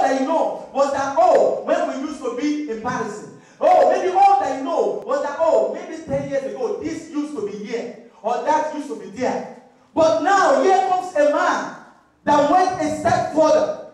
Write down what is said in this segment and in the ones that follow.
all that you know was that, oh, when we used to be in Paris. Oh, maybe all that you know was that, oh, maybe 10 years ago, this used to be here, or that used to be there. But now, here comes a man that went a step further.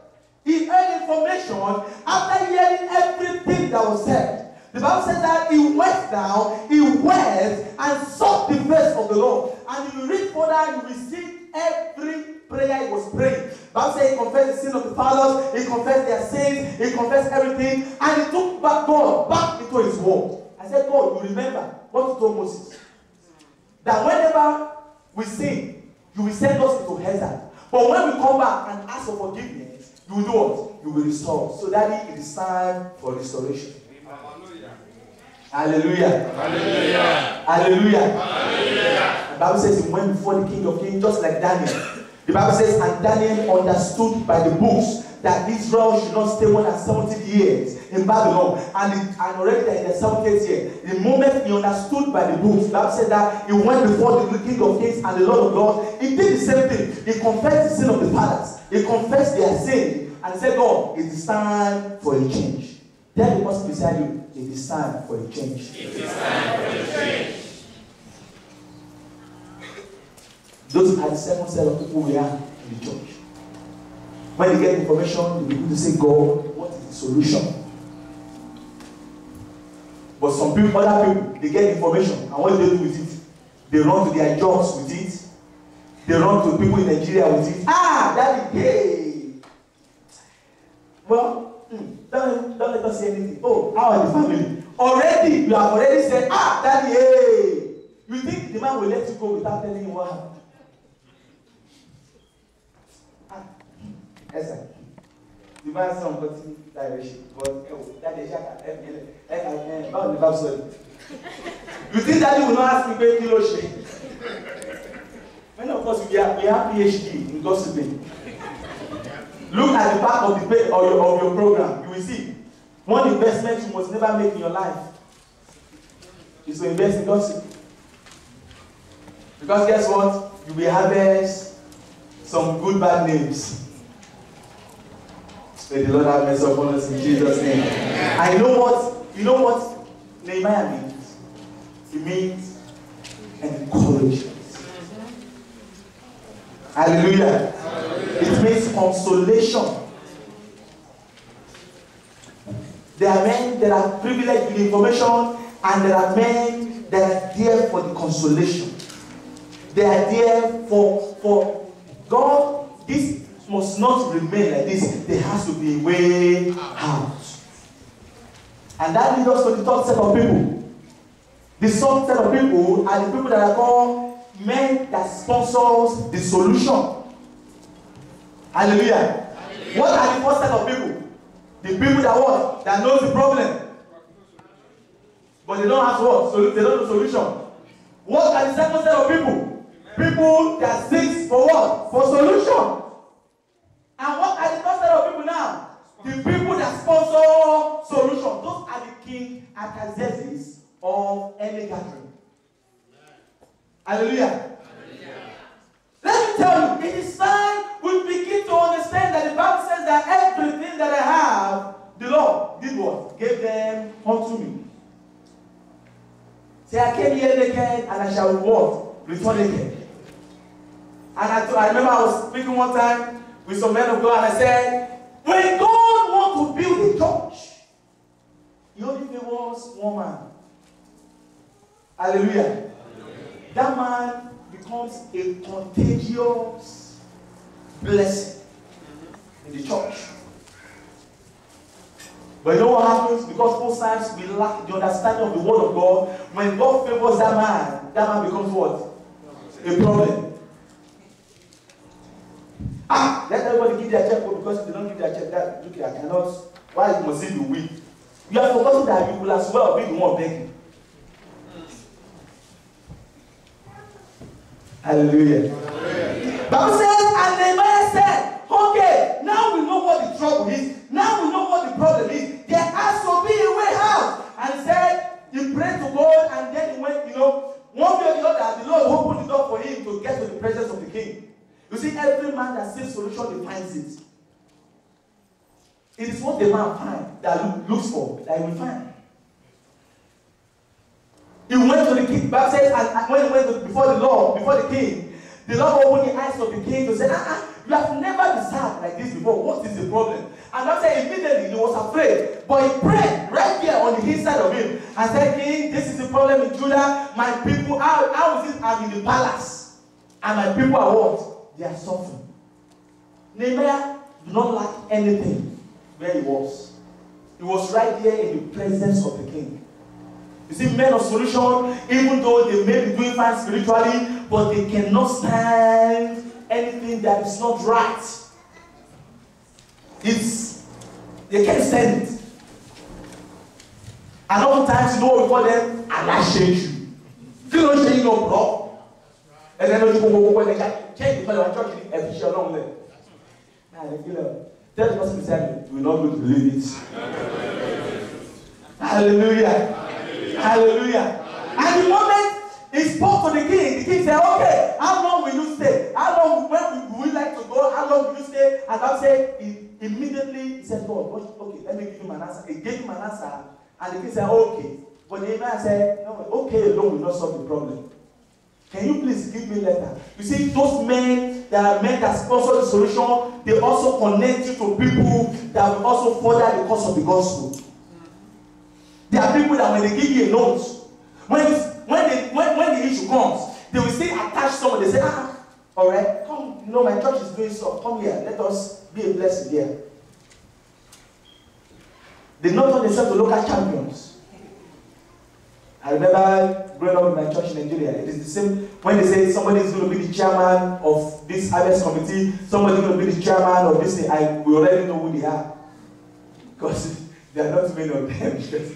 He heard information after hearing everything that was said. The Bible says that he went down, he wept, and sought the face of the Lord. And if you read further, you will see every prayer he was praying. The Bible says he confessed the sin of the fathers, he confessed their sins, he confessed everything, and he took back God back into his word. I said, God, you remember what you told Moses? That whenever we sin, you will send us into hazard. But when we come back and ask for forgiveness, you will do what? You will restore. So that it is time for restoration. Hallelujah. Hallelujah. Hallelujah. Hallelujah. The Bible says he went before the King of Kings just like Daniel. The Bible says, and Daniel understood by the books that Israel should not stay more than 70 years in Babylon. And already in the 70th year, the moment he understood by the books, the Bible said that he went before the King of Kings and the Lord of Lords. He did the same thing. He confessed the sin of the fathers. He confessed their sin. And he said, God, it is time for a change. Tell the person beside you, it is time for a change. It is time for a change. Those are the second set of people we are in the church. When they get information, they begin to say, God, what is the solution? But some people, other people, they get information, and what do they do with it? They run to their jobs with it. They run to people in Nigeria with it. Ah, that is, hey. Well, don't let us say anything. Oh, how are the family? Already, you have already said, ah, daddy, hey. You think the man will let you go without telling you what happened? Yes, sir. The man said I'm continuing direction, but that is about the Bible. You think daddy will not ask me where kilo she? Many of us we have PhD in gossiping. Look at the back of the page of your program. You will see one investment you must never make in your life is to invest in gossip. Because guess what? You will harvest some good bad names. May the Lord have mercy upon us in Jesus' name. And you know what Nehemiah means? It means encouragement. Hallelujah. It means consolation. There are men that are privileged with information, and there are men that are there for the consolation. They are there for God. This must not remain like this. There has to be a way out. And that leads us to the third set of people. The third set of people are the people that are called men that sponsors the solution. Hallelujah. Hallelujah. What are the first set of people? The people that what? That knows the problem. But they don't have what? So they don't know the solution. What are the second set of people? People that seek for what? For solution. And what are the first set of people now? The people that sponsor solution. Those are the king Artaxerxes of any gathering. Hallelujah. Let me tell you, it is time we begin to understand that the Bible says that everything that I have, the Lord did what? Gave them unto me. Say, I came here naked and I shall what? Return naked. And I remember I was speaking one time with some men of God, and I said, when God wants to build a church, he only favors one man. Hallelujah. That man becomes a contagious blessing in the church. But you know what happens? Because most times we lack the understanding of the word of God. When God favors that man becomes what? A problem. Let everybody give their check, because if they don't give their check, that look, I cannot. Why must it be we? You have forgotten that you will as well be the one begging. Hallelujah. Bible says, and Nehemiah said, okay, now we know what the trouble is. Now we know what the problem is. There has to be a way out. And he said, he prayed to God, and then he went, one way or the other, the Lord opened the door for him to get to the presence of the king. You see, every man that sees solution, he finds it. It is what the man finds that looks for that he will find. He went to the king. Bible says, and when he went before the king, the Lord opened the eyes of the king to say, you have never been served like this before. What is the problem? And that said, immediately he was afraid. But he prayed right there on the inside of him and said, King, this is the problem in Judah. My people, how is it I'm in the palace? And my people are what? They are suffering. Nehemiah did not lack anything where he was. He was right there in the presence of the king. You see, men of solution, even though they may be doing fine spiritually, but they cannot stand anything that is not right. They can't stand it. And oftentimes, you know what we call them? Allah shake you. You don't shake no bro. And then you go and change the fellow and church in every show along there. Tell the person beside you, you will not going to believe it. Hallelujah. Hallelujah. And the moment he spoke to the king said, okay, how long will you stay? How long, when would you like to go? How long will you stay? And God said, immediately he said, God, okay, let me give him an answer. He gave him an answer. And the king said, okay. But the man said, no, okay alone will not solve the problem. Can you please give me a letter? You see, those men that are men that sponsor the solution, they also connect you to people that will also further the cause of the gospel. There are people that when they give you a note, when the issue comes, they will still attach someone. They say, all right, come, you know, my church is doing so. Come here, let us be a blessing here. They not turn themselves to local champions. I remember growing up in my church in Nigeria. It is the same when they say somebody is going to be the chairman of this harvest committee, somebody is going to be the chairman of this thing. We already know who they are. Because there are not many of them.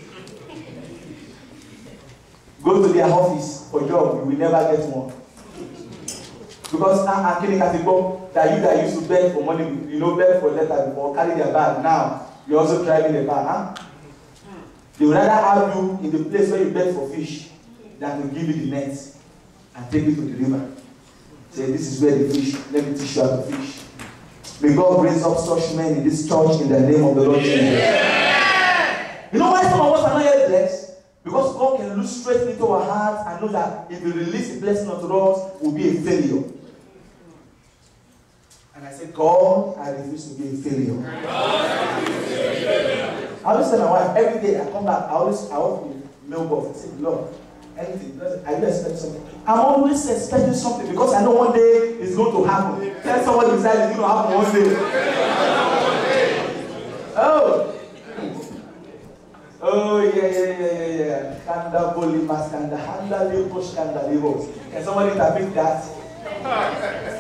Go to their office for job, you will never get one. Because that used to beg for money, you know, beg for letter before, carry their bag. Now, you're also driving the bag, huh? They would rather have you in the place where you beg for fish than to give you the net and take you to the river. Say, this is where the fish, let me teach you how to fish. May God raise up such men in this church in the name of the Lord Jesus. You know why some of us are not yet blessed? Because God can look straight into our hearts and know that if He release the blessing unto us, we'll be a failure. And I said, God, I refuse to be a failure. I always tell my wife, every day I come back, I want to mailbox. I say, Lord, anything, I do expect something. I'm always expecting something because I know one day it's going to happen. Tell somebody beside you, it's going to happen one day. Oh. Oh, yeah. Kanda boli maskanda, handa liposh kanda libos. Can somebody interpret that?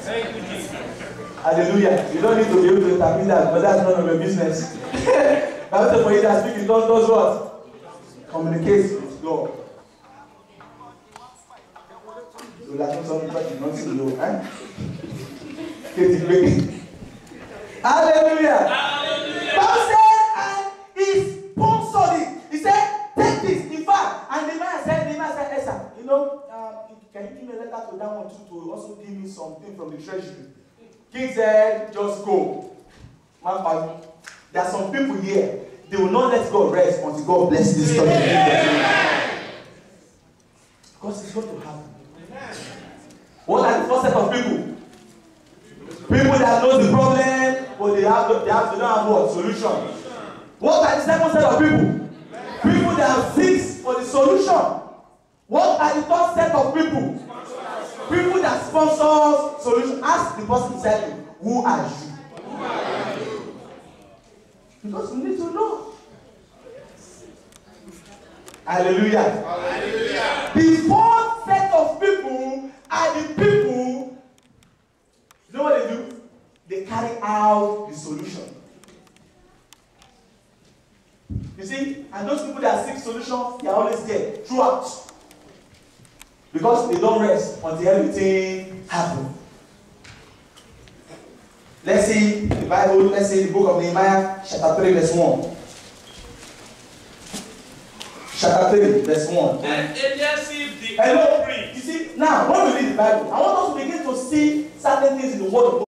Thank you, Jesus. Hallelujah. You don't need to be able to interpret that, but that's none of your business. That's for you that speak in tongues does what? Communicates with God. So that's something that you not see low, eh? Hallelujah. Hallelujah. Bible said, and he sponsored it. He said, take this. In fact, and the man said, Esther, you know, can you give me a letter to that one too to also give me something from the treasury? King said, just go. Man, there are some people here, they will not let God rest until God bless this church. Because it's going to happen. What are the first set of people? People that know the problem, but they don't have what? Solution. What are the second set of people? People that seek for the solution. What are the third set of people? People that sponsor solution. Ask the person beside you, who are you? Because we need to know. Hallelujah. Hallelujah. The fourth set of people are the people, you know what they do? They carry out the solution. You see, and those people that seek solutions, they are always there throughout. Because they don't rest until everything happens. Let's see the Bible, let's see the book of Nehemiah, chapter 3, verse 1. Chapter 3, verse 1. Then Eliashib the Hello. priest. You see, now when we read the Bible, I want us to begin to see certain things in the Word of God.